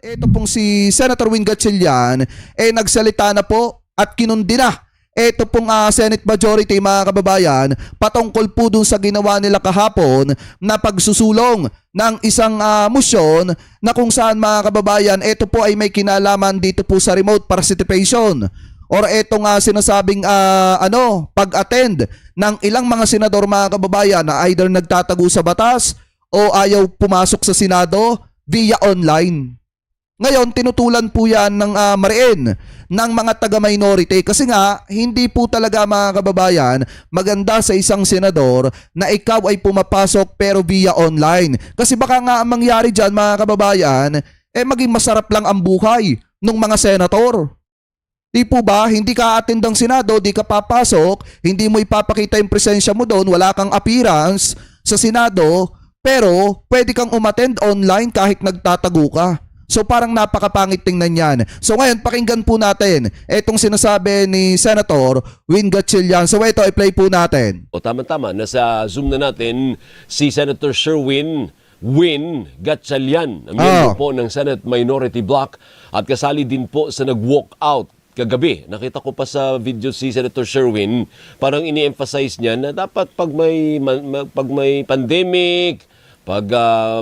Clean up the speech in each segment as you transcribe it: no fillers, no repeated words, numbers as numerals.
Ito pong si Senator Win Gatchalian nagsalita na po at kinundi na ito pong Senate Majority, mga kababayan, patungkol po dun sa ginawa nila kahapon na pagsusulong ng isang motion na kung saan, mga kababayan, ito po ay may kinalaman dito po sa remote participation or ito nga sinasabing pag-attend ng ilang mga senador, mga kababayan, na either nagtatago sa batas o ayaw pumasok sa Senado via online. Ngayon, tinutulan po yan ng mariin ng mga taga-minority kasi nga, hindi po talaga, mga kababayan, maganda sa isang senador na ikaw ay pumapasok pero via online. Kasi baka nga ang mangyari dyan, mga kababayan, maging masarap lang ang buhay ng mga senator. Di po ba? Hindi ka attend ng Senado, di ka papasok, hindi mo ipapakita yung presensya mo doon, wala kang appearance sa Senado, pero pwede kang umattend online kahit nagtatago ka. So parang napakapangit tingnan yan. So ngayon, pakinggan po natin itong sinasabi ni Senator Win Gatchalian. So ito, i-play po natin. O tama-tama, nasa Zoom na natin si Senator Sherwin Win Gatchalian, ang miyembro po ng Senate Minority Bloc at kasali din po sa nag-walk out kagabi. Nakita ko pa sa video si Senator Sherwin, parang ini-emphasize niya na dapat pag may pandemic, pag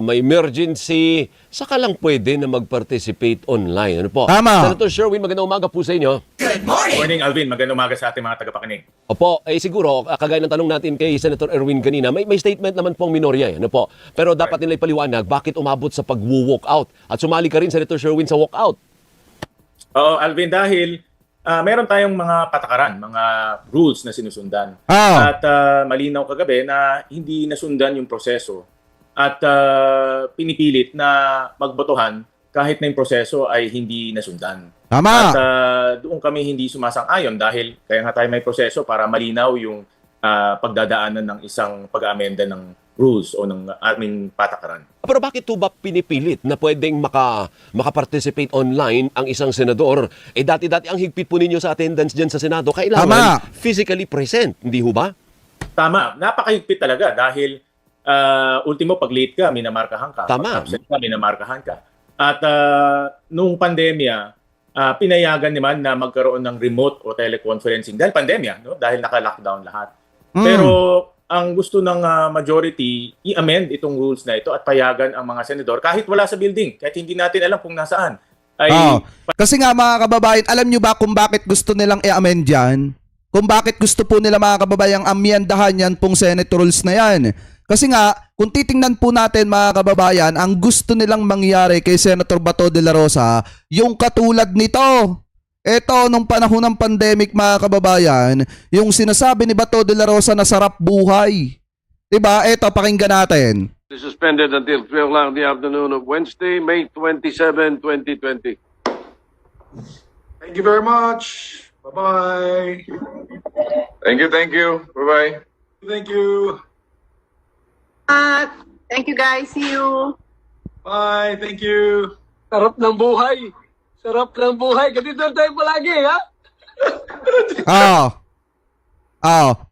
may emergency, saka lang pwede na mag-participate online. Ano po? Tama. Senator Sherwin, magandang umaga po sa inyo. Good morning, Alvin. Magandang umaga sa ating mga tagapakinig. Opo, siguro, kagaya ng tanong natin kay Senator Erwin kanina, may statement naman pong minorya. Ano po? Pero dapat nila ipaliwanag bakit umabot sa pag-walk out. At sumali ka rin, Senator Sherwin, sa walk out. Oo, Alvin, dahil meron tayong mga patakaran, mga rules na sinusundan. At malinaw kagabi na hindi nasundan yung proseso at pinipilit na magbotohan kahit na yung proseso ay hindi nasundan. Tama. At doon kami hindi sumasang-ayon dahil kaya nga tayo may proseso para malinaw yung pagdadaanan ng isang pag-amenda ng rules o ng aming patakaran. Pero bakit po ba pinipilit na pwedeng makaparticipate online ang isang senador? Dati-dati ang higpit po ninyo sa attendance dyan sa Senado. Kailangan physically present, hindi ho ba? Tama. Napakahigpit talaga dahil ultimo, pag late ka, minamarkahan ka. Tama. Pag absent ka, minamarkahan ka. At nung pandemya, pinayagan naman na magkaroon ng remote o teleconferencing dahil pandemya, no? Dahil naka-lockdown lahat. Pero ang gusto ng majority, i-amend itong rules na ito at payagan ang mga senador kahit wala sa building, kahit hindi natin alam kung nasaan. Kasi nga, mga kababayan, alam nyo ba kung bakit gusto nilang i-amend yan? Kung bakit gusto po nila, mga kababayang, amyendahan yan pong Senate rules na yan? Kasi nga, kung titingnan po natin, mga kababayan, ang gusto nilang mangyari kay Senator Bato de la Rosa, yung katulad nito. Ito, nung panahon ng pandemic, mga kababayan, yung sinasabi ni Bato de la Rosa na sarap buhay. Diba? Ito, pakinggan natin. Suspended until 12 o'clock in the afternoon of Wednesday, May 27, 2020. Thank you very much. Bye-bye. Thank you, thank you. Bye-bye. Thank you. Thank you guys. See you. Bye. Thank you. Sarap ng buhay. Sarap ng buhay. Ganito tayo palagi, ha?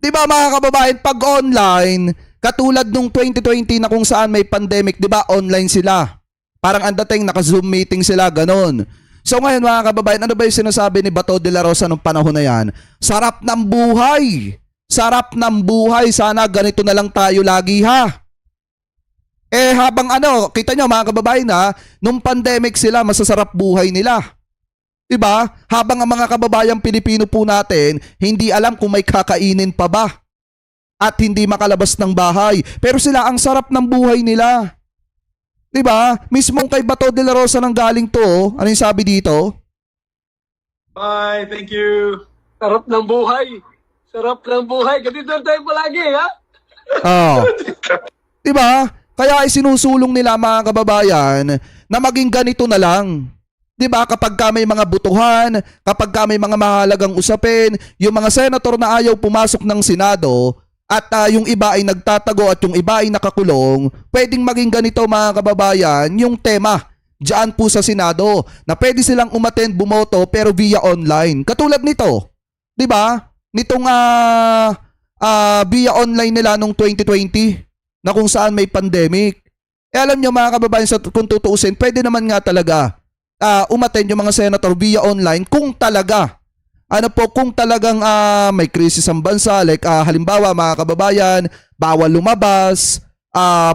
Diba, mga kababayan, pag online, katulad nung 2020 na kung saan may pandemic, diba, online sila. Parang ang dating naka-Zoom meeting sila, ganun. So ngayon, mga kababayan, ano ba yung sinasabi ni Bato de la Rosa nung panahon na yan? Sarap ng buhay. Sarap ng buhay. Sana ganito na lang tayo lagi, ha? Habang kita nyo, mga kababayan, nung pandemic sila, masasarap buhay nila. Diba? Habang ang mga kababayang Pilipino po natin, hindi alam kung may kakainin pa ba. At hindi makalabas ng bahay. Pero sila, ang sarap ng buhay nila. Diba? Mismong kay Bato de la Rosa nang galing to. Ano yung sabi dito? Bye. Thank you. Sarap ng buhay. Sarap ng buhay. Ganito tayo palagi, ha? Diba? Kaya ay sinusulong nila, mga kababayan, na maging ganito na lang. 'Di ba? Kapag ka may mga butuhan, kapag ka may mga mahalagang usapin, yung mga senator na ayaw pumasok ng Senado at yung iba ay nagtatago at yung iba ay nakakulong, pwedeng maging ganito, mga kababayan, yung tema diyan po sa Senado na pwede silang umattend, bumoto pero via online. Katulad nito, 'di ba? Nitong via online nila nung 2020 na kung saan may pandemic. Alam nyo, mga kababayan, kung tutuusin, pwede naman nga talaga umattend yung mga senator via online kung kung talagang may krisis ang bansa, like halimbawa mga kababayan, bawal lumabas,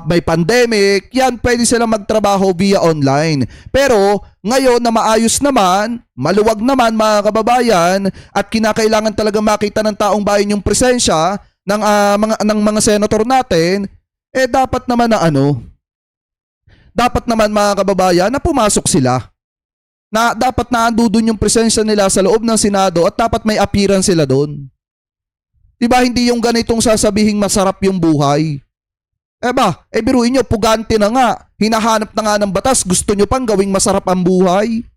may pandemic, yan pwede silang magtrabaho via online. Pero ngayon na maayos naman, maluwag naman mga kababayan, at kinakailangan talaga makita ng taong bayan yung presensya ng mga senator natin, dapat naman mga kababayan na pumasok sila. Na dapat na andun yung presensya nila sa loob ng Senado at dapat may appearance sila doon. Diba hindi yung ganitong sasabihing masarap yung buhay? Biruin nyo, pugante na nga. Hinahanap na nga ng batas, gusto nyo pang gawing masarap ang buhay.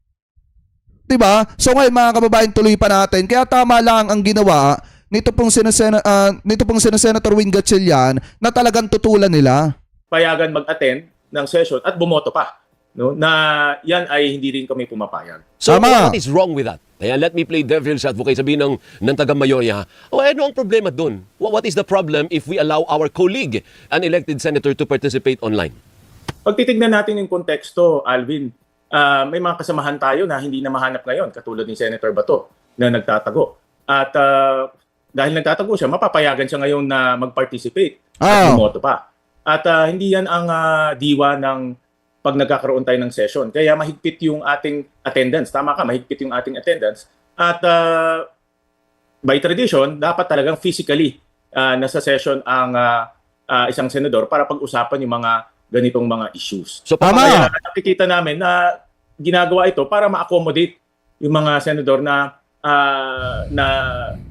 Diba? So ngayon mga kababayan, tuloy pa natin. Kaya tama lang ang ginawa nito pong Senator Win Gatchalian na talagang tutulan nila. Payagan mag-attend ng session at bumoto pa. No, na yan ay hindi rin kami pumapayag. So Tama. what is wrong with that? Kaya let me play devil's advocate, sabihin ng taga-mayorya, ano ang problema dun? What is the problem if we allow our colleague, an elected senator, to participate online? Pag titignan natin yung konteksto, Alvin, may mga kasamahan tayo na hindi na mahanap ngayon, katulad ni Senator Bato na nagtatago. At dahil nagtatago siya, mapapayagan siya ngayon na mag-participate at bumoto pa. At hindi yan ang diwa ng pag nagkakaroon tayo ng session. Kaya mahigpit yung ating attendance. Tama ka, mahigpit yung ating attendance. At by tradition, dapat talagang physically nasa session ang isang senador para pag-usapan yung mga ganitong mga issues. So Kaya nakikita namin na ginagawa ito para ma-accommodate yung mga senador na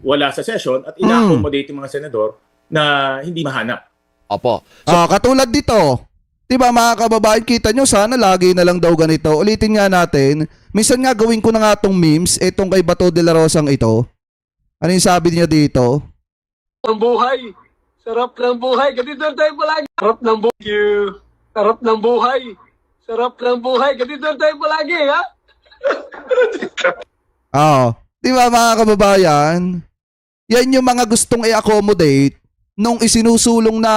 wala sa session at ina-accommodate yung mga senador na hindi mahanap. Opo. Katulad dito, diba mga kababayan, kita nyo, sana lagi na lang daw ganito. Ulitin nga natin. Minsan nga gawin ko na nga itong memes, itong kay Bato de la Rosang ito. Ano yung sabi niya dito? Ang buhay. Sarap ng buhay. Ganito tayo palagi. Sarap ng buhay. Thank you. Sarap ng buhay. Sarap ng buhay. Ganito tayo palagi, ha? Diba mga kababayan? Yan yung mga gustong i-accommodate nung isinusulong na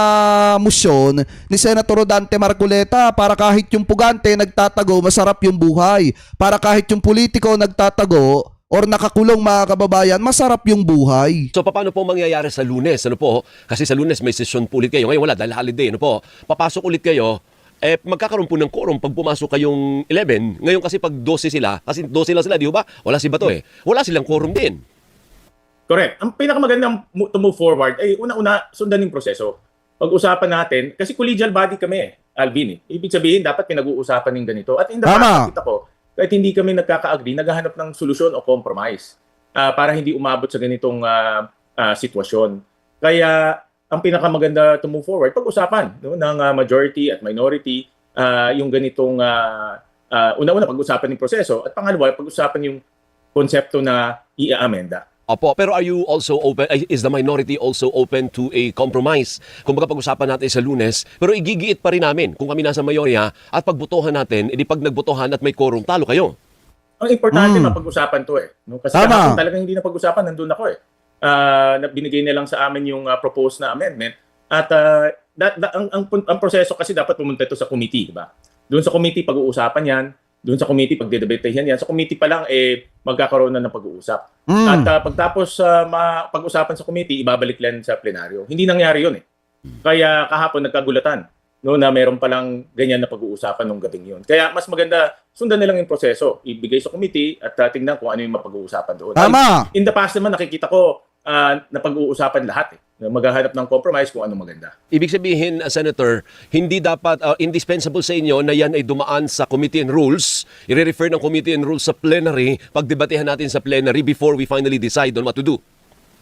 motion ni Senator Rodante Marcoleta para kahit yung pugante nagtatago, masarap yung buhay. Para kahit yung politiko nagtatago or nakakulong mga kababayan, masarap yung buhay. So paano po mangyayari sa Lunes? Ano po? Kasi sa Lunes may session po ulit kayo. Ngayon wala dahil holiday. Ano po? Papasok ulit kayo. Magkakaroon po ng quorum pag pumasok kayong 11. Ngayon kasi pag 12 sila, kasi 12 lang sila, di ba? Wala si Bato Wala silang quorum din. Correct. Ang pinakamagandang to move forward ay una-una sundan yung proseso. Pag-usapan natin, kasi collegial body kami, Alvin. Ibig sabihin, dapat pinag-uusapan ng ganito. At in the past, kita ko, kahit hindi kami nagkaka-agree, naghahanap ng solusyon o compromise para hindi umabot sa ganitong sitwasyon. Kaya, ang pinakamaganda to move forward, pag-usapan ng majority at minority, yung ganitong, una-una, pag-usapan yung proseso, at pangalawa, pag-usapan yung konsepto na i-amenda. Opo, pero are you also open, is the minority also open to a compromise? Kung pag-usapan natin sa Lunes, pero igigiit pa rin namin kung kami nasa mayorya at pagbotohan natin, edi pag nagbotohan at may quorum, talo kayo. Ang importante mapag-usapan to No? Kasi kahapon talagang hindi na pag-usapan, nandun ako binigay nilang sa amin yung proposed na amendment. At ang proseso kasi dapat pumunta ito sa committee, diba? Doon sa committee pag-uusapan yan, doon sa committee pagdedebatehan yan. Sa committee pa lang magkakaroon na ng pag-uusap. At pagtapos pag-usapan sa committee, ibabalik lang sa plenaryo. Hindi nangyari yun Kaya kahapon nagkagulatan na meron palang ganyan na pag-uusapan nung gabing yun. Kaya mas maganda sundan nilang yung proseso, ibigay sa committee at tingnan kung ano yung mapag-uusapan doon. Tama. In the past naman nakikita ko na pag-uusapan lahat maghahanap ng compromise kung ano maganda. Ibig sabihin, Senator, hindi dapat indispensable sa inyo na yan ay dumaan sa Committee on Rules, i-refer ng Committee on Rules sa plenary, pagdebatehan natin sa plenary before we finally decide on what to do.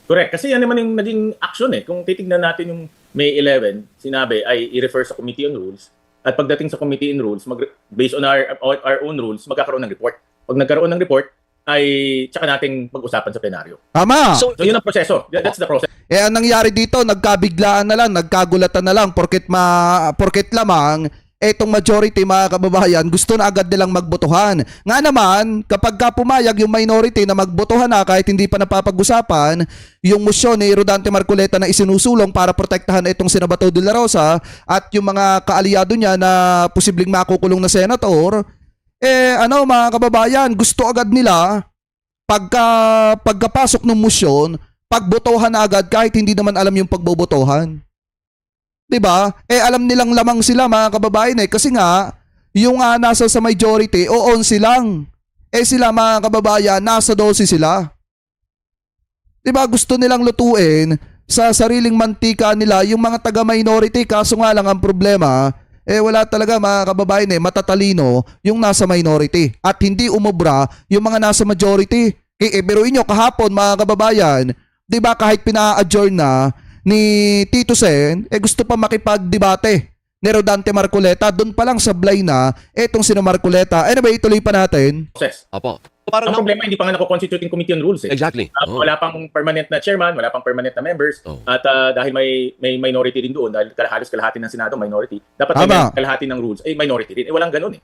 Correct. Kasi yan naman yung naging action Kung titignan natin yung May 11, sinabi ay i-refer sa Committee on Rules at pagdating sa Committee on Rules, based on our own rules, magkakaroon ng report. Pag nagkaroon ng report, ay tsaka nating pag-usapan sa plenaryo. Tama. So yun ang proseso. That's the process. Ang nangyari dito, nagkabiglaan na lang, nagkagulatan na lang, porket lamang, etong majority mga kababayan, gusto na agad nilang magbotohan. Nga naman, kapag ka pumayag yung minority na magbotohan na kahit hindi pa napapag-usapan, yung motion ni Rodante Marcoleta na isinusulong para protektahan itong sina Bato de la Rosa at yung mga kaalyado niya na posibleng makukulong na senator, Mga kababayan, gusto agad nila pagkapasok ng motion, pagbotohan na agad kahit hindi naman alam yung pagbobotohan. 'Di ba? Alam nilang lamang sila mga kababayan kasi nga yung nasa sa majority o 11 lang. Sila mga kababayan nasa 12 sila. 'Di ba? Gusto nilang lutuin sa sariling mantika nila yung mga taga-minority, kaso nga lang ang problema wala talaga mga kababayan matatalino yung nasa minority at hindi umubra yung mga nasa majority. Biruin nyo kahapon mga kababayan, 'di ba, kahit pina-adjourn na ni Tito Sen, gusto pa makipagdebate ni Rodante Marcoleta. Doon pa lang sablay na etong sino Marcoleta. Anyway, ituloy pa natin. Process. Opo. Parang Ang problema, hindi pa nga nako-constituting committee on rules. Exactly. Wala pang permanent na chairman, wala pang permanent na members. Oh. At dahil may minority din doon, dahil halos kalahati ng Senado minority, dapat Tama. may kalahati ng rules minority din. Walang ganun eh.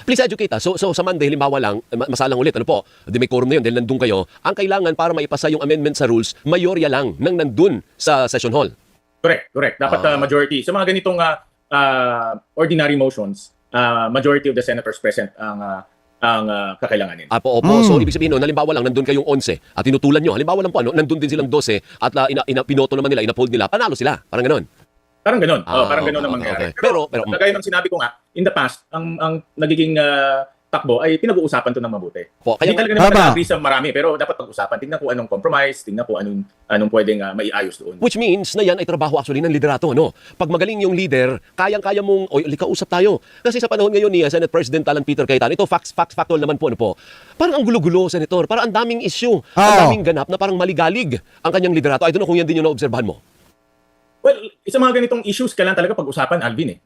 Please educate us. So sa Monday, halimbawa lang, masalang ulit, ano po, di may quorum na yun, dahil nandun kayo, ang kailangan para maipasa yung amendment sa rules, mayorya lang nang nandun sa session hall. Correct. Dapat majority. Sa mga ganitong ordinary motions, majority of the senators present ang kakailanganin. Opo. So, ibig sabihin nun, halimbawa lang, nandun kayong 11 at tinutulan nyo. Halimbawa lang po, nandun din silang 12 at pinoto naman nila, inuphold nila, panalo sila. Parang ganun. Parang ganun. Parang ganun ang mangyayari. Okay. Pero, kagaya ng sinabi ko nga, in the past, ang nagiging takbo ay pinag-uusapan to ng mabuti. Hindi talaga naman nag-agree sa marami, pero dapat pag-usapan. Tingnan kung anong compromise, tingnan kung anong pwedeng maiayos doon. which means na yan ay trabaho actually ng liderato, no? Pag magaling yung leader, kayang-kaya mong, kausap tayo. Kasi sa panahon ngayon ni Senate President Alan Peter Cayetano, ito factual naman po, ano po. Parang ang gulo-gulo, Senator. Parang ang daming issue. Ang daming ganap na parang maligalig ang kanyang liderato. I don't know kung yan din yung naobserbahan mo. Well, isa mga ganitong issues kailangan talaga pag-usapan, Alvin.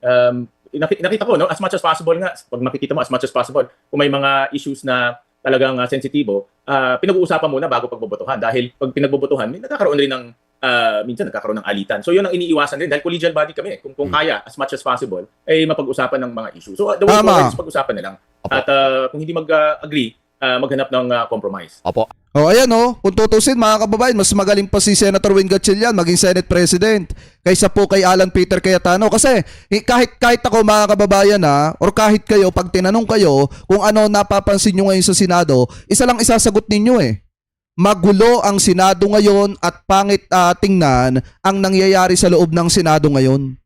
Nakita ko, no, as much as possible nga, pag makikita mo, as much as possible, kung may mga issues na talagang sensitibo, pinag-uusapan muna bago pagbobotohan. Dahil pag pinagbobotohan, nagkakaroon rin ng, minsan nagkakaroon ng alitan. So yun ang iniiwasan din, dahil collegial body kami. Kung kaya, as much as possible, ay mapag-usapan ng mga issues. So the way forward is pag-usapan na lang. At kung hindi mag-agree, maghanap ng compromise. Opo. Ayan kung tutusin mga kababayan, mas magaling pa si Senator Win Gatchalian maging Senate President kaysa po kay Alan Peter Cayetano. Kasi kahit ako mga kababayan or kahit kayo, pag tinanong kayo kung ano napapansin nyo ngayon sa Senado, isa lang isasagot ninyo magulo ang Senado ngayon at pangit tingnan ang nangyayari sa loob ng Senado ngayon.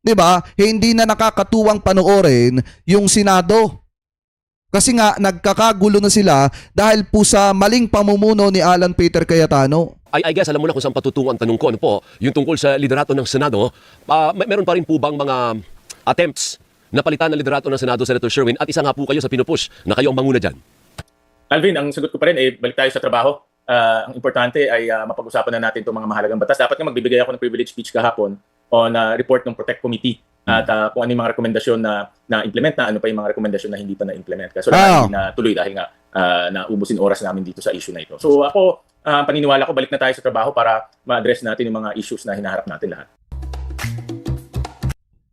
'Di ba? Hindi na nakakatuwang panoorin yung Senado. Kasi nga, nagkakagulo na sila dahil po sa maling pamumuno ni Alan Peter Cayetano. I guess, alam mo na kung saan patutungo ang tanong ko. Ano po, yung tungkol sa liderato ng Senado, meron pa rin po bang mga attempts na palitan ng liderato ng Senado, Senator Sherwin, at isa nga po kayo sa pinupush na kayo ang manguna dyan? Alvin, ang sagot ko pa rin, balik tayo sa trabaho. Ang importante ay mapag-usapan na natin itong mga mahalagang batas. Dapat nga magbibigay ako ng privilege speech kahapon on report ng Protect Committee. At kung ano yung mga rekomendasyon na implement na, ano pa yung mga rekomendasyon na hindi pa na-implement. Kaso hindi na tuloy dahil nga naubusin oras namin dito sa issue na ito. So ako, paniniwala ko, balik na tayo sa trabaho para ma-address natin yung mga issues na hinaharap natin lahat.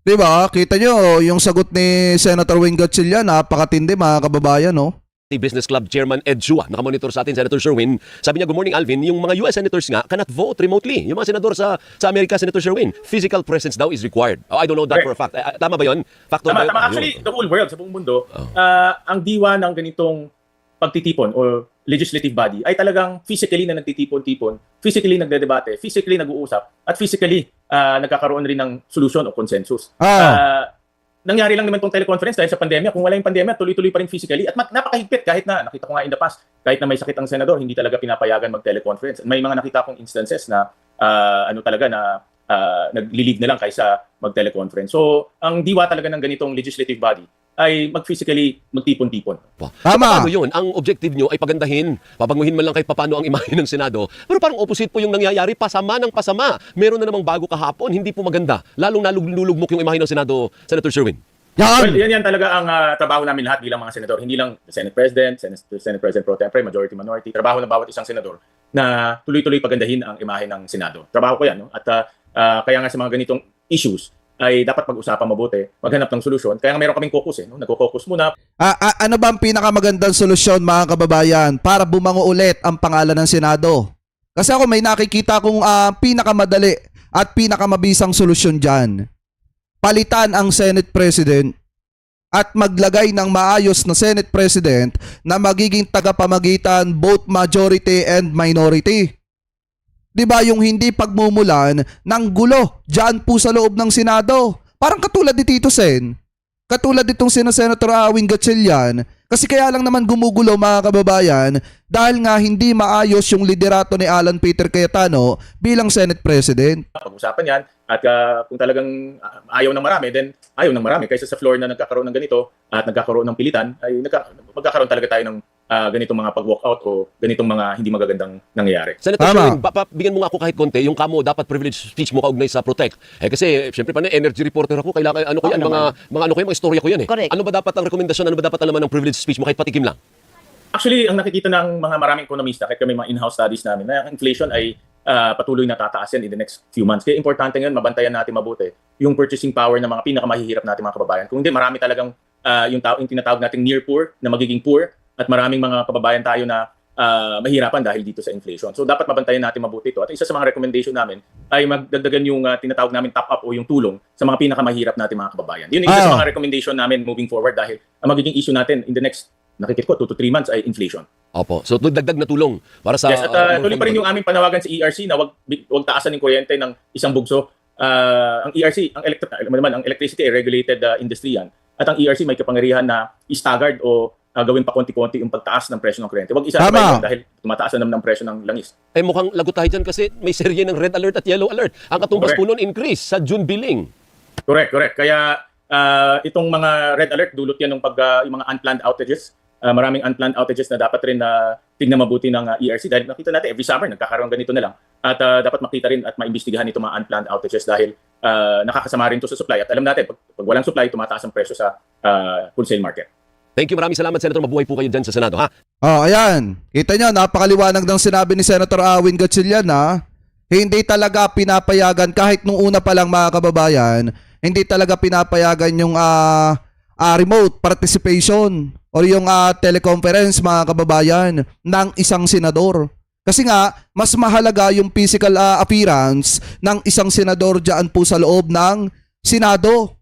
Diba? Kita nyo, yung sagot ni Senator Win Gatchalian, napakatindi mga kababayan, no? Business Club Chairman Ed Chua, nakamonitor sa atin, Senator Sherwin. Sabi niya, good morning Alvin, yung mga US Senators nga cannot vote remotely. Yung mga senador sa Amerika, Senator Sherwin, physical presence daw is required. I don't know that for a fact. Tama ba yun? Factor ba yun? Tama. Actually, the whole world, sa buong mundo, ang diwa ng ganitong pagtitipon or legislative body ay talagang physically na nagtitipon-tipon, physically nagdedebate, physically nag-uusap, at physically nagkakaroon rin ng solusyon o consensus. Nangyari lang naman itong teleconference dahil sa pandemya. Kung wala yung pandemya, tuloy-tuloy pa rin physically. At napakahigpit kahit na, nakita ko nga in the past, kahit na may sakit ang senador, hindi talaga pinapayagan mag-teleconference. May mga nakita kong instances na nag-leave na lang kaysa mag-teleconference. So, ang diwa talaga ng ganitong legislative body ay mag-physically magtipon-tipon. So, paano yun? Ang objective nyo ay pagandahin, papanguhin man lang kahit papano ang imahe ng Senado. Pero parang opposite po yung nangyayari, pasama ng pasama. Meron na namang bago kahapon, hindi po maganda. Lalong nalulugmok yung imahe ng Senado, Senator Sherwin. Well, yan talaga ang trabaho namin lahat bilang mga senador. Hindi lang Senate President, Senate President Pro Tempore, Majority, Minority. Trabaho ng bawat isang senador na tuloy-tuloy pagandahin ang imahe ng Senado. Trabaho ko yan. No? At kaya nga sa mga ganitong issues, ay dapat pag-usapan mabuti, maghanap ng solusyon. Kaya nga meron kaming caucus no? Nagko-caucus muna. Ano ba ang pinakamagandang solusyon mga kababayan para bumango ulit ang pangalan ng Senado? Kasi ako may nakikita kong pinakamadali at pinakamabisang solusyon dyan. Palitan ang Senate President. at maglagay ng maayos na Senate President na magiging tagapamagitan both majority and minority. 'Di ba yung hindi pagmumulan ng gulo diyan po sa loob ng Senado? Parang katulad ni Tito Sen. Katulad itong sina Senator Win Gatchalian. Kasi kaya lang naman gumugulo mga kababayan dahil nga hindi maayos yung liderato ni Alan Peter Cayetano bilang Senate President. Pag-usapan yan at kung talagang ayaw ng marami, then ayaw ng marami. Kaysa sa floor na nagkakaroon ng ganito at nagkakaroon ng pilitan, ay magkakaroon talaga tayo ng ganitong mga pag-walkout o ganitong mga hindi magagandang nangyayari. Senator Tama. Sherwin, bigyan mo nga ako kahit konti, yung kamo dapat privilege speech mo kaugnay sa Protect. Kasi syempre pa energy reporter ako, kailangan ano ko yan, mga istorya ko yan eh. Correct. Ano ba dapat ang rekomendasyon, ano ba dapat alaman ng privilege speech mo kahit patikim lang? Actually, ang nakikita ng mga maraming ekonomista, kahit kami mga in-house studies namin, na ang inflation ay patuloy na tataas yan in the next few months. Kaya importante ngayon, mabantayan natin mabuti yung purchasing power ng mga pinakamahihirap natin mga kababayan. Kung hindi, marami talagang yung tinatawag nating near poor na magiging poor at maraming mga kababayan tayo na mahirapan dahil dito sa inflation. So dapat mabantayan natin mabuti ito. At isa sa mga recommendation namin ay magdagdagan yung tinatawag namin top up o yung tulong sa mga pinakamahirap natin mga kababayan. Yun yung isa sa mga recommendation namin moving forward dahil ang magiging issue natin in the next, nakikita ko, 2 to 3 months ay inflation. Opo. So dagdag na tulong para sa Yes, at tuloy pa rin yung aming panawagan sa ERC na wag taasan ng kuryente ng isang bugso. Ang ERC, ang electricity ay regulated industry yan. At ang ERC may kapangyarihan na staggered o gawin pa konti-konti yung pagtaas ng presyo ng kuryente. Wag isa Tama. dahil tumataas na naman ng presyo ng langis. eh mukhang lagot tayo dyan kasi may serye ng red alert at yellow alert. Ang katumbas po nun increase sa June billing. Correct. Kaya itong mga red alert, dulot yan ng yung mga unplanned outages. Maraming unplanned outages na dapat rin tignan mabuti ng ERC dahil nakita natin every summer nagkakaroon ganito na lang. At dapat makita rin at maimbestigahan itong mga unplanned outages dahil nakakasama rin ito sa supply. At alam natin, pag walang supply, tumataas ang presyo sa wholesale market. Thank you, maraming salamat Senator. Mabuhay po kayo dyan sa Senado, ha? Ayan. Kita nyo, napakaliwanag ng sinabi ni Senator Win Gatchalian na hindi talaga pinapayagan kahit nung una pa lang mga kababayan, hindi talaga pinapayagan yung remote participation or yung teleconference mga kababayan ng isang senador. Kasi nga, mas mahalaga yung physical appearance ng isang senador dyan po sa loob ng Senado.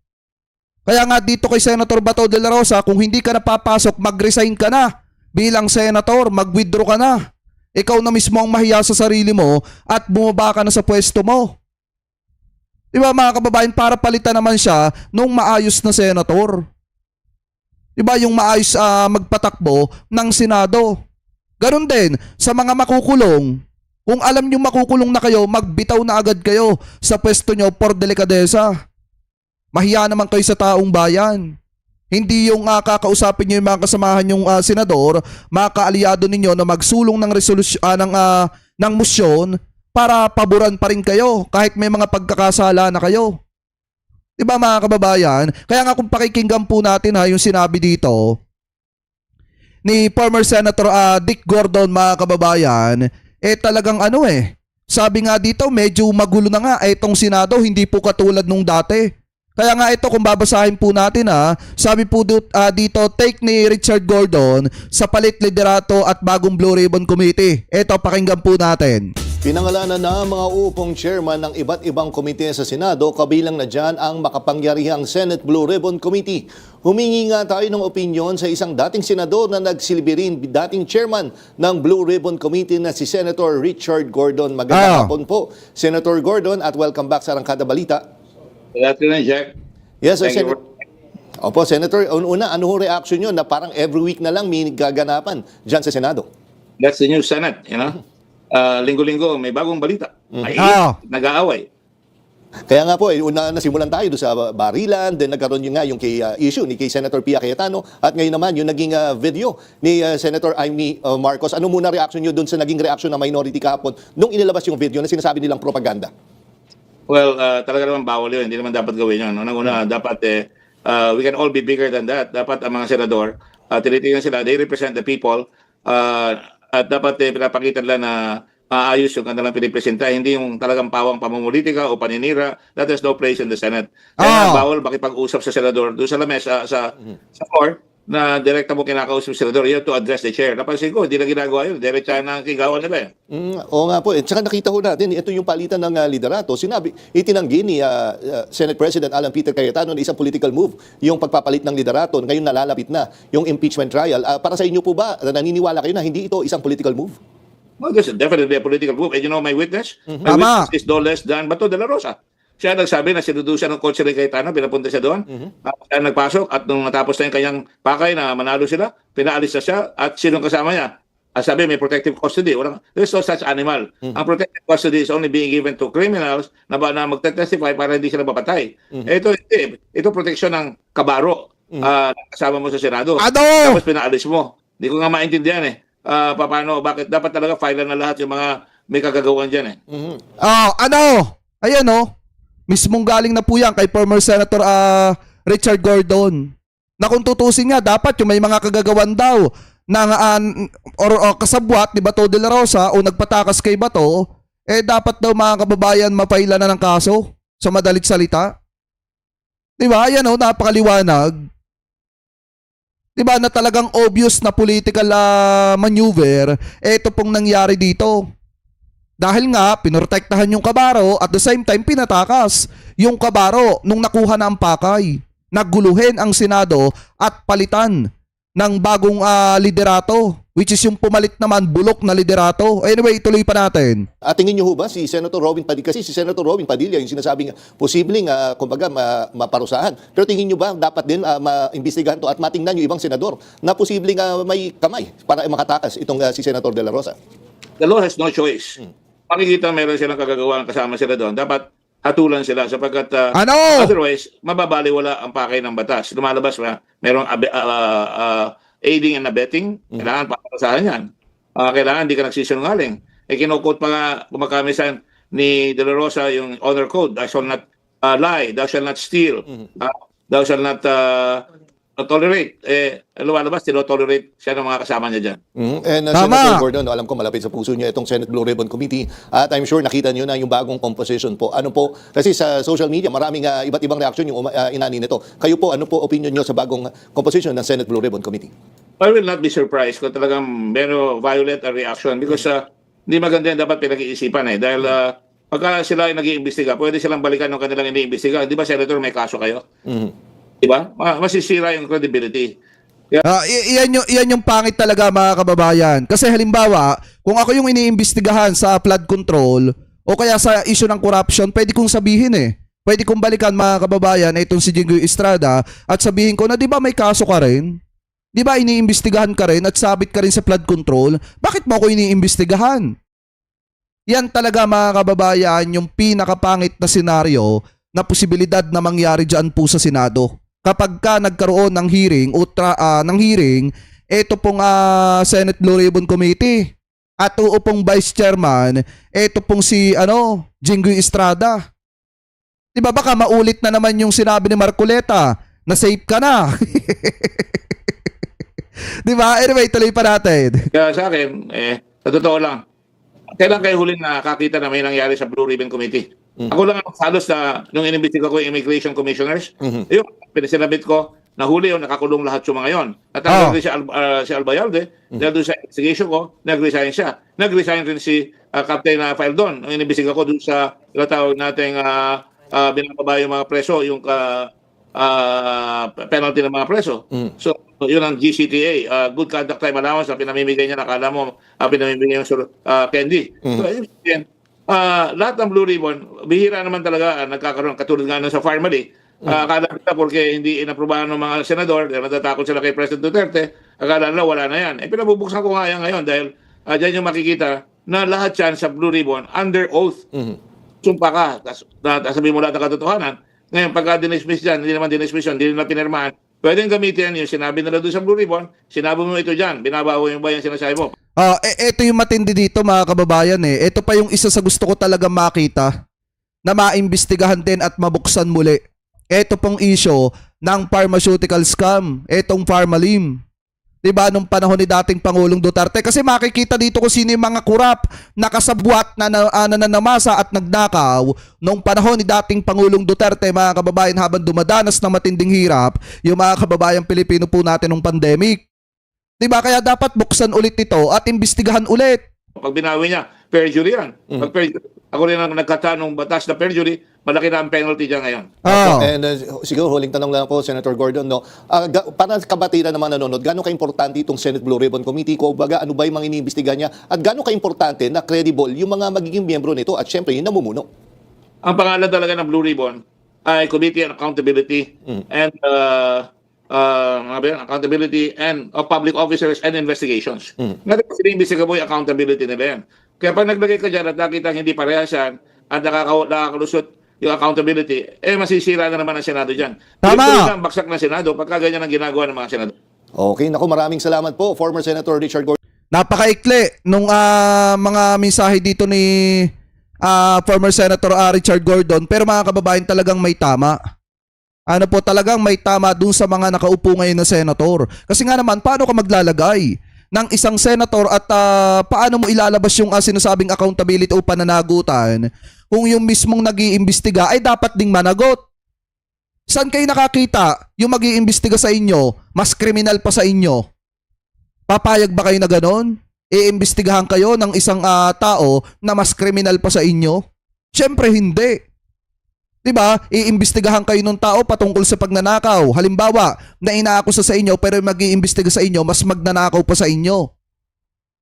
Kaya nga dito kay Senator Bato de la Rosa, kung hindi ka napapasok, mag-resign ka na bilang senator, mag-withdraw ka na. Ikaw na mismo ang mahiya sa sarili mo at bumaba ka na sa pwesto mo. Diba mga kababayan, para palitan naman siya nung maayos na senator. Diba yung maayos magpatakbo ng Senado. Ganon din sa mga makukulong. Kung alam nyo makukulong na kayo, magbitaw na agad kayo sa pwesto nyo por delikadesa. Mahiya naman kayo sa taong bayan. Hindi yung kakausapin nyo yung mga kasamahan yung senador, mga kaalyado ninyo na magsulong ng ng motion para paboran pa rin kayo kahit may mga pagkakasala na kayo. Diba mga kababayan? Kaya nga kung pakikinggan po natin yung sinabi dito ni former Senator Dick Gordon mga kababayan, talagang sabi nga dito medyo magulo na nga itong Senado, hindi po katulad nung dati. Kaya nga ito kung babasahin po natin sabi po dito take ni Richard Gordon sa palit liderato at bagong Blue Ribbon Committee. Ito pakinggan po natin. Pinangalanan na mga uupong chairman ng iba't ibang komite sa Senado, kabilang na dyan ang makapangyarihang Senate Blue Ribbon Committee. Humingi nga tayo ng opinyon sa isang dating senador na nagsilbi rin dating chairman ng Blue Ribbon Committee na si Senator Richard Gordon. Magandang hapon po, Senator Gordon, at welcome back sa Arangkada Balita. Good afternoon, Jack. Yes, sir, Thank you. Opo, Senator, una, ano ho reaction nyo na parang every week na lang may gaganapan dyan sa Senado? That's the new Senate, you know. Linggo-linggo, may bagong balita. Ay, nag-aaway. Kaya nga po, una nasimulan tayo doon sa barilan, then nagkaroon yun nga yung issue ni kay Senator Pia Cayetano, at ngayon naman yung naging video ni Senator Amy Marcos. Ano muna reaction nyo doon sa naging reaction ng minority kahapon nung inilabas yung video na sinasabi nilang propaganda? Well, talaga naman bawal yun. Hindi naman dapat gawin yun. Unang-una, dapat we can all be bigger than that. Dapat ang mga senador, tinitingnan sila, they represent the people, at dapat pinapakita nila na maayos yung kanilang pinipresenta, hindi yung talagang pawang pamumulitika o paninira. That is no place in the Senate. Kaya bawal makipag-usap sa senador doon sa lamesa, sa floor, na direkta mo kinakausap si senador, you have to address the chair. Napansin ko, hindi na ginagawa yun. Diretsahan na ang kigawan nila eh. Oo nga po. At saka nakita ho natin, ito yung palitan ng liderato. Itinanggi ni Senate President Alan Peter Cayetano na isang political move, yung pagpapalit ng liderato. Ngayon nalalapit na yung impeachment trial. Para sa inyo po ba, naniniwala kayo na hindi ito isang political move? Well, this is definitely a political move. And you know my witness? My Tama. witness is no less than Bato de la Rosa. Siya nagsabi na sinudo siya ng kotse ni Cayetano, pinapunta siya doon. Siya nagpasok at nung natapos na yung kanyang pakay na manalo sila, pinaalis na siya at sinong kasama niya? Sabi may protective custody. There's no such animal. Ang protective custody is only being given to criminals na magte-testify para hindi sila mapatay. Ito proteksyon ng kabaro na kasama mo sa Senado. Ano? Tapos pinaalis mo. Hindi ko nga maintindihan eh. Bakit dapat talaga file na lahat yung mga may kagagawan dyan eh. Ayan mismong galing na po yan kay former Senator Richard Gordon. Na kung tutusin nga, dapat yung may mga kagagawan daw ng or kasabwat ni Bato de la Rosa o nagpatakas kay Bato, dapat daw mga kababayan mapaila na ng kaso sa madalit salita. Diba? Ayan napakaliwanag. Diba na talagang obvious na political maneuver, ito pong nangyari dito. Dahil nga, pinortektahan yung kabaro at the same time pinatakas yung kabaro nung nakuha na ang pakay. Nagguluhin ang Senado at palitan ng bagong liderato, which is yung pumalit naman bulok na liderato. Anyway, ituloy pa natin. At tingin niyo ho ba si Senator Robin Padilla, kasi si Senator Robin Padilla yung sinasabing posibleng maparusahan. Pero tingin niyo ba dapat din maimbestigahan to at matingnan yung ibang senador na posibleng may kamay para makatakas itong si Senator De La Rosa? The law has no choice. Makikita meron silang kagagawa kasama sila doon. Dapat hatulan sila sapagkat otherwise, mababaliwala ang pakay ng batas. Lumalabas merong aiding and abetting. Kailangan papasahan yan. Kailangan hindi ka nagsisinungaling. Kinukot pa nga kumakamisan ni De La Rosa yung honor code. Thou shall not lie. Thou shall not steal. Thou shall not tolerate. Lumalabas, tinotolerate siya ng mga kasama niya dyan. And Senator Gordon, alam ko malapit sa puso niyo itong Senate Blue Ribbon Committee at I'm sure nakita niyo na yung bagong composition po. Ano po, kasi sa social media maraming iba't ibang reaction yung inani nito. Kayo po, ano po opinion niyo sa bagong composition ng Senate Blue Ribbon Committee? I will not be surprised kung talagang meron violent reaction because hindi maganda yan dapat pinag-iisipan dahil pagka sila ay nag-iimbestiga, pwede silang balikan ng kanilang iniimbestiga. Di ba, Senator, may kaso kayo? Diba? Masisira yung credibility. Iyan yung pangit talaga mga kababayan. Kasi halimbawa, kung ako yung iniimbestigahan sa flood control o kaya sa issue ng corruption, pwede kong sabihin Pwede kong balikan mga kababayan itong si Jinggoy Estrada at sabihin ko na di ba may kaso ka rin? Di ba iniimbestigahan ka rin at sabit ka rin sa flood control? Bakit mo ako iniimbestigahan? Yan talaga mga kababayan yung pinakapangit na senaryo na posibilidad na mangyari dyan po sa Senado. Kapag ka nagkaroon ng hearing ito pong Senate Blue Ribbon Committee at uupong Vice Chairman, ito pong si Jinggoy Estrada. 'Di ba baka maulit na naman yung sinabi ni Marcoleta na safe ka na. 'Di ba? Anyway, tuloy pa natin. Kaya sa akin, sa totoo lang, kailan kayo huling nakakita na may nangyari sa Blue Ribbon Committee? Ako lang halos nung inimbestiga ko yung immigration commissioners, yung pinasilabit ko, nahuli yun, nakakulong lahat yung mga yun. Natanggal rin si Albayalde, dahil doon sa investigation ko, nag-resign siya. Nag-resign rin si Captain Faldon, nung inimbestiga ko doon sa tawag nating binababa yung mga preso, yung penalty ng mga preso. So, yun ang GCTA, Good Conduct Time Allowance na pinamimigay niya, nakala mo, pinamimigay yung candy. So, yun, lahat ng Blue Ribbon, bihira naman talaga nagkakaroon, katulad nga sa Farmally. Akala nila porque hindi inaprubahan ng mga senador, dahil natatakot sila kay President Duterte, akala nila wala na yan. Pinabubuksan ko nga yan ngayon dahil dyan yung makikita na lahat yan sa Blue Ribbon under oath. Sumpa ka, sabihin mo lahat ng katotohanan. Ngayon, pagka dinismiss dyan, hindi naman dinismiss yun, hindi nila pinirmahan, pwedeng gamitin yung sinabi nila doon sa Blue Ribbon, sinabi mo ito dyan, binabawo yung ba yung sinasabi mo. Ito yung matindi dito mga kababayan Ito pa yung isa sa gusto ko talaga makita na maimbestigahan din at mabuksan muli. Ito pong issue ng pharmaceutical scam. Itong Pharmalim. 'Diba, nung panahon ni dating Pangulong Duterte. Kasi makikita dito kung sino yung mga kurap, nakasabwat na nanamasa at nagnakaw nung panahon ni dating Pangulong Duterte, mga kababayan, habang dumadanas ng matinding hirap yung mga kababayang Pilipino po natin nung pandemic. 'Diba, kaya dapat buksan ulit ito at imbestigahan ulit. Pag binawi niya, perjury yan. Pag ako rin ang nagkata ng batas na perjury, malaki na ang penalty dyan ngayon. Oh. And siguro huling tanong lang po, Senator Gordon, no? Para sa kabatiran naman nanonood, gaano ka-importante itong Senate Blue Ribbon Committee? Baga, ano ba yung mga iniimbestigahan niya? At gaano ka-importante na credible yung mga magiging miyembro nito at syempre yung namumuno? Ang pangalan talaga ng Blue Ribbon ay Committee on Accountability and accountability and of public officers and investigations. Ngayon, sinimbestiga mo yung accountability nila yan. Kaya pag naglagay ka dyan at nakita hindi parehas yan at nakakalusot yung accountability, masisira na naman ang Senado dyan. Tama! Ito ang baksak ng Senado pagka ganyan ang ginagawa ng mga Senado. Okay, naku, maraming salamat po, former Senator Richard Gordon. Napakaikli nung mga mensahe dito ni former Senator Richard Gordon, pero mga kababayan, talagang may tama. Ano po, talagang may tama dun sa mga nakaupo ngayon na senator. Kasi nga naman, paano ka maglalagay ng isang senator at paano mo ilalabas yung sinasabing accountability o pananagutan kung yung mismong nag-iimbestiga ay dapat ding managot? Saan kayo nakakita yung mag-iimbestiga sa inyo, mas kriminal pa sa inyo? Papayag ba kayo na ganon? Iimbestigahan kayo ng isang tao na mas kriminal pa sa inyo? Siyempre hindi. 'Di ba? Iimbestigahan kayo ng tao patungkol sa pagnanakaw. Halimbawa, na inaakusa sa inyo pero mag-iimbestiga sa inyo, mas magnanakaw pa sa inyo.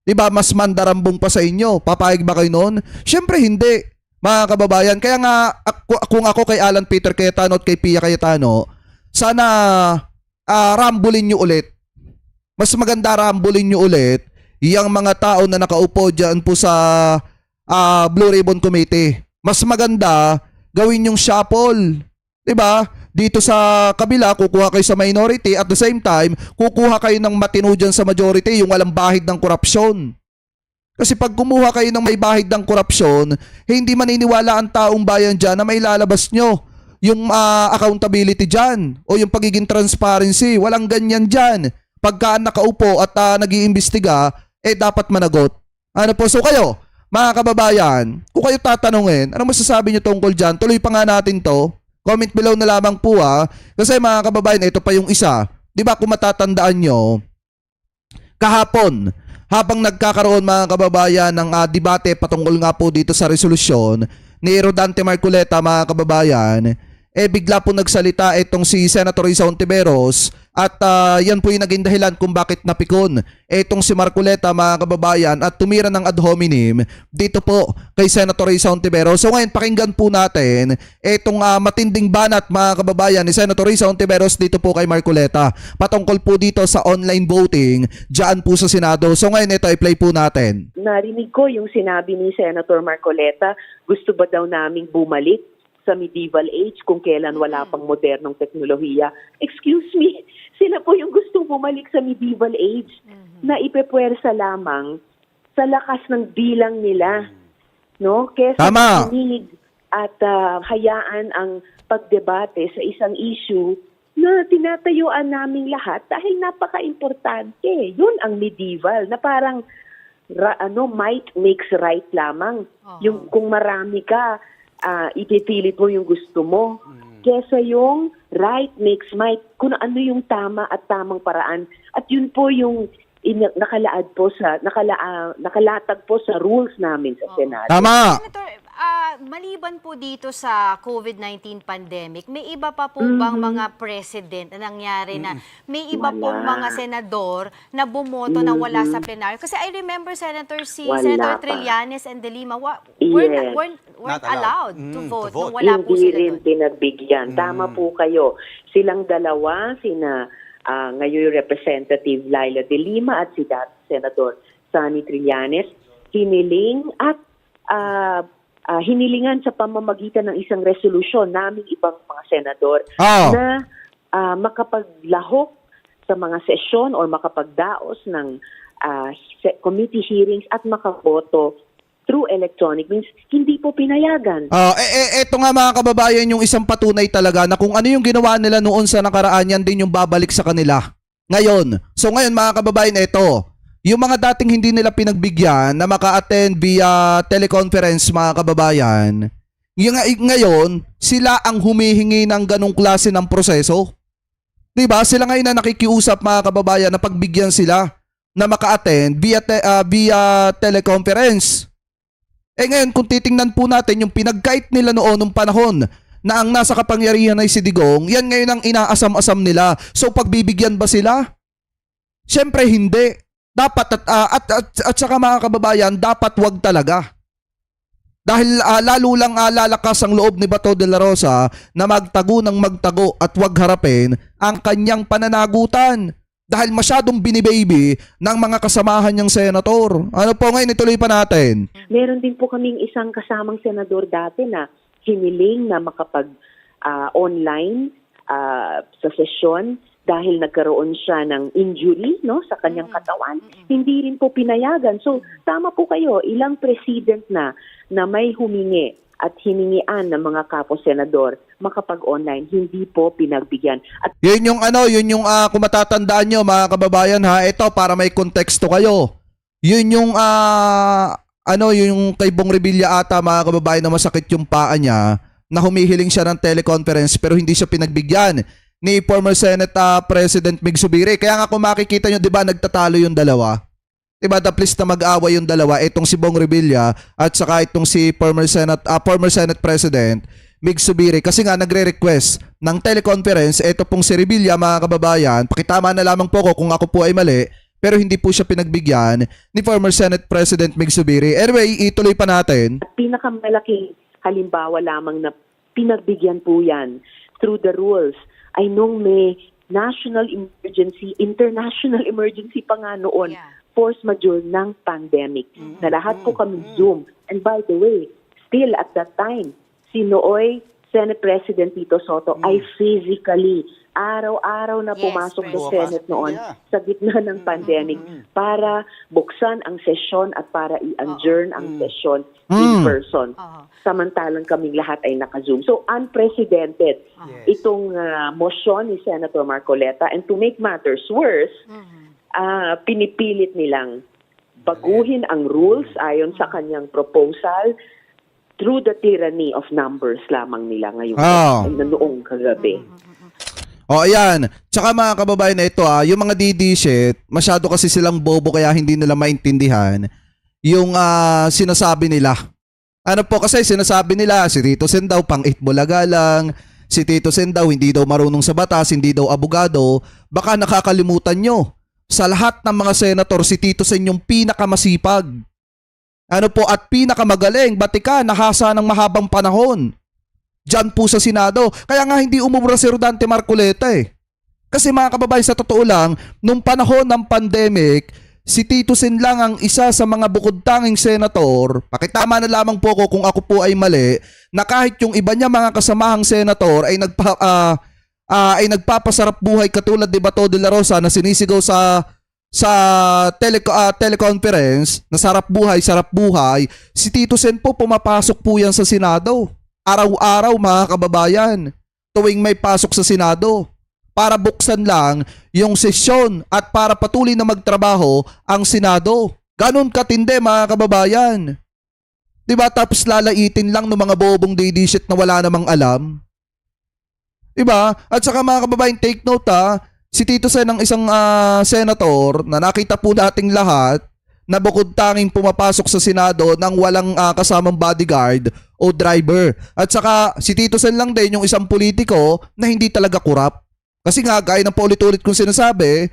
'Di ba? Mas mandarambong pa sa inyo. Papayag ba kayo noon? Siyempre hindi. Mga kababayan, kaya nga kung ako kay Alan Peter Cayetano at kay Pia Cayetano, sana rambulin nyo ulit. Mas maganda rambulin nyo ulit yung mga tao na nakaupo dyan po sa Blue Ribbon Committee. Mas maganda gawin yung shuffle. 'Di ba? Dito sa kabila, kukuha kayo sa minority, at the same time, kukuha kayo ng matino dyan sa majority, yung walang bahid ng korupsyon. Kasi pag kumuha kayo ng may bahid ng korupsyon, hindi maniniwala ang taong bayan dyan na may lalabas nyo yung accountability dyan o yung pagiging transparency. Walang ganyan dyan. Pagka nakaupo at nag-iimbestiga, dapat managot. Ano po? So kayo, mga kababayan, kung kayo tatanungin, ano masasabi nyo tungkol dyan? Tuloy pa nga natin to. Comment below na lamang po Kasi mga kababayan, ito pa yung isa. Di ba kung matatandaan nyo, kahapon, habang nagkakaroon mga kababayan ng debate patungkol nga po dito sa resolusyon ni Rodante Marcoleta, mga kababayan, bigla po nagsalita itong si Senator Risa Hontiveros at yan po yung naging dahilan kung bakit napikon itong si Marcoleta, mga kababayan, at tumira ng ad hominem dito po kay Senator Risa Hontiveros. So ngayon, pakinggan po natin itong matinding banat, mga kababayan, ni Senator Risa Hontiveros dito po kay Marcoleta patungkol po dito sa online voting dyan po sa Senado. So ngayon, ito i-play po natin. Narinig ko yung sinabi ni Senator Marcoleta, gusto ba daw naming bumalik sa medieval age kung kailan wala pang modernong teknolohiya. Excuse me, sila po yung gustong bumalik sa medieval age na ipepwersa lamang sa lakas ng bilang nila. No? Kesa Tama. makinig at hayaan ang pagdebate sa isang issue na tinatayuan naming lahat dahil napaka-importante. Yun ang medieval na parang might makes right lamang. Yung kung marami ka, ipipilit mo yung gusto mo. Kesa yung right makes might, kung ano yung tama at tamang paraan. At yun po yung nakalatag po sa rules namin sa Senado. Tama! Senator, maliban po dito sa COVID-19 pandemic, may iba pa po bang mga president na nangyari na may iba pong mga senador na bumoto na wala sa plenaryo? Kasi I remember Senator Senator Trillanes and De Lima weren't allowed to vote nung wala po Hindi sila rin doon. pinagbigyan. Tama po kayo. Silang dalawa, ngayon Representative Laila De Lima at si Senator Sonny Trillanes, hiniling at hinilingan sa pamamagitan ng isang resolusyon naming ibang mga senador na makapaglahok sa mga sesyon o makapagdaos ng committee hearings at makaboto through electronic means. Hindi po pinayagan. Eto nga, mga kababayan, yung isang patunay talaga na kung ano yung ginawa nila noon sa nakaraan, yan din yung babalik sa kanila Ngayon, mga kababayan, ito, yung mga dating hindi nila pinagbigyan na maka-attend via teleconference, mga kababayan, ngayon, sila ang humihingi ng ganong klase ng proseso. Diba? Sila ngayon na nakikiusap, mga kababayan, na pagbigyan sila na maka-attend via teleconference. Ngayon, kung titingnan po natin yung pinagkait nila noon nung panahon na ang nasa kapangyarihan ay si Digong, yan ngayon ang inaasam-asam nila. So, pagbibigyan ba sila? Siyempre, hindi. Dapat, at saka mga kababayan, dapat wag talaga. Dahil lalo lang lalakas ang loob ni Bato de la Rosa na magtago ng magtago at wag harapin ang kanyang pananagutan. Dahil masyadong binibaby ng mga kasamahan niyang senator. Ano po ngayon, ituloy pa natin. Meron din po kaming isang kasamang senador dati na hiniling na makapag-online sa sesyon dahil nagkaroon siya ng injury sa kanyang katawan. Hindi rin po pinayagan. So, tama po kayo, ilang president na may humingi at hiningian ng mga kapo-senador makapag-online, hindi po pinagbigyan. At Yun yung kung matatandaan nyo, mga kababayan, ito para may konteksto kayo. Yun yung yung kay Bong Revilla ata, mga kababayan, na masakit yung paa niya, na humihiling siya ng teleconference pero hindi siya pinagbigyan ni former Senate President Mig Zubiri. Kaya nga kung makikita nyo, di ba, nagtatalo yung dalawa? Di ba, the please na mag-away yung dalawa, itong si Bong Revilla at saka itong si former Senate President Mig Zubiri. Kasi nga nagre-request ng teleconference, ito pong si Revilla, mga kababayan, pakitama na lamang po ko kung ako po ay mali, pero hindi po siya pinagbigyan ni former Senate President Mig Zubiri. Anyway, ituloy pa natin. At pinakamalaking halimbawa lamang na pinagbigyan po yan through the rules ay nung may national emergency, international emergency pa nga noon, force majeure ng pandemic, na lahat po kami Zoom. And by the way, still at that time, si Nooy, Senate President Tito Soto, ay physically, araw-araw na pumasok sa Senate noon sa gitna ng pandemic para buksan ang sesyon at para i-adjourn ang session in person. Samantalang kaming lahat ay naka-Zoom. So, unprecedented itong motion ni Senator Marcoleta. And to make matters worse, pinipilit nilang baguhin ang rules ayon sa kanyang proposal through the tyranny of numbers lamang nila ngayon na noong kagabi. Ayan. Tsaka mga kababayan na ito, yung mga DD shit, masyado kasi silang bobo kaya hindi nila maintindihan yung sinasabi nila. Ano po kasi sinasabi nila, si Tito Sen daw pang itbulaga lang, si Tito Sen daw hindi daw marunong sa batas, hindi daw abogado. Baka nakakalimutan nyo, sa lahat ng mga senator, si Tito Sen yung pinakamasipag. Ano po, at pinakamagaling, batika, nahasa ng mahabang panahon. Diyan po sa Senado. Kaya nga hindi umubra si Rodante Marcoleta eh. Kasi mga kababayan, sa totoo lang, nung panahon ng pandemic, si Tito Sen lang ang isa sa mga bukod-tanging senator, pakitama na lamang po ko kung ako po ay mali, na kahit yung iba niya mga kasamahang senator ay nagpapasarap buhay katulad ni Bato de la Rosa na sinisigaw sa teleconference na sarap buhay, si Tito Sen po pumapasok po yan sa Senado. Araw-araw mga kababayan, tuwing may pasok sa Senado, para buksan lang yung sesyon at para patuloy na magtrabaho ang Senado. Ganon katindi mga kababayan. Diba? Tapos lalaitin lang ng mga bobong DD-shit na wala namang alam. Diba? At saka mga kababayan, take note si Tito Sen ang isang senator na nakita po nating lahat na bukod tanging pumapasok sa Senado nang walang kasamang bodyguard o driver. At saka si Tito Sen lang din yung isang politiko na hindi talaga kurap. Kasi nga, gaya ng paulit-ulit kong sinasabi,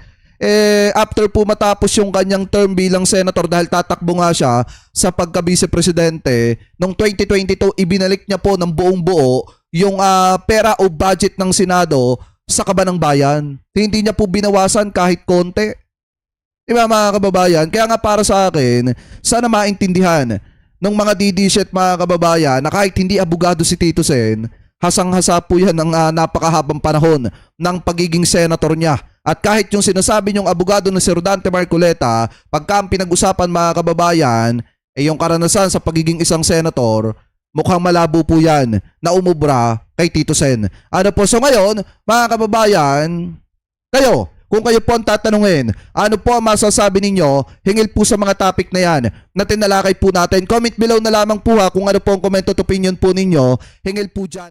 after po matapos yung kanyang term bilang senator dahil tatakbo nga siya sa pagka-vice-presidente, noong 2022, ibinalik niya po ng buong buo yung pera o budget ng Senado sa kaban ng bayan. Hindi niya po binawasan kahit konti. Diba mga kababayan? Kaya nga para sa akin, sana maintindihan ng mga DD-shit mga kababayan na kahit hindi abogado si Tito Sen, hasang-hasa po yan ng napakahabang panahon ng pagiging senator niya. At kahit yung sinasabi niyong abogado na si Rodante Marcoleta, pagka ang pinag-usapan mga kababayan, yung karanasan sa pagiging isang senator, mukhang malabo po yan na umubra kay Tito Sen. Ano po? So ngayon, mga kababayan, kayo, kung kayo po ang tatanungin, ano po ang masasabi ninyo hingil po sa mga topic na yan na tinalakay po natin? Comment below na lamang po ha kung ano po ang comment at opinion po ninyo hingil po dyan.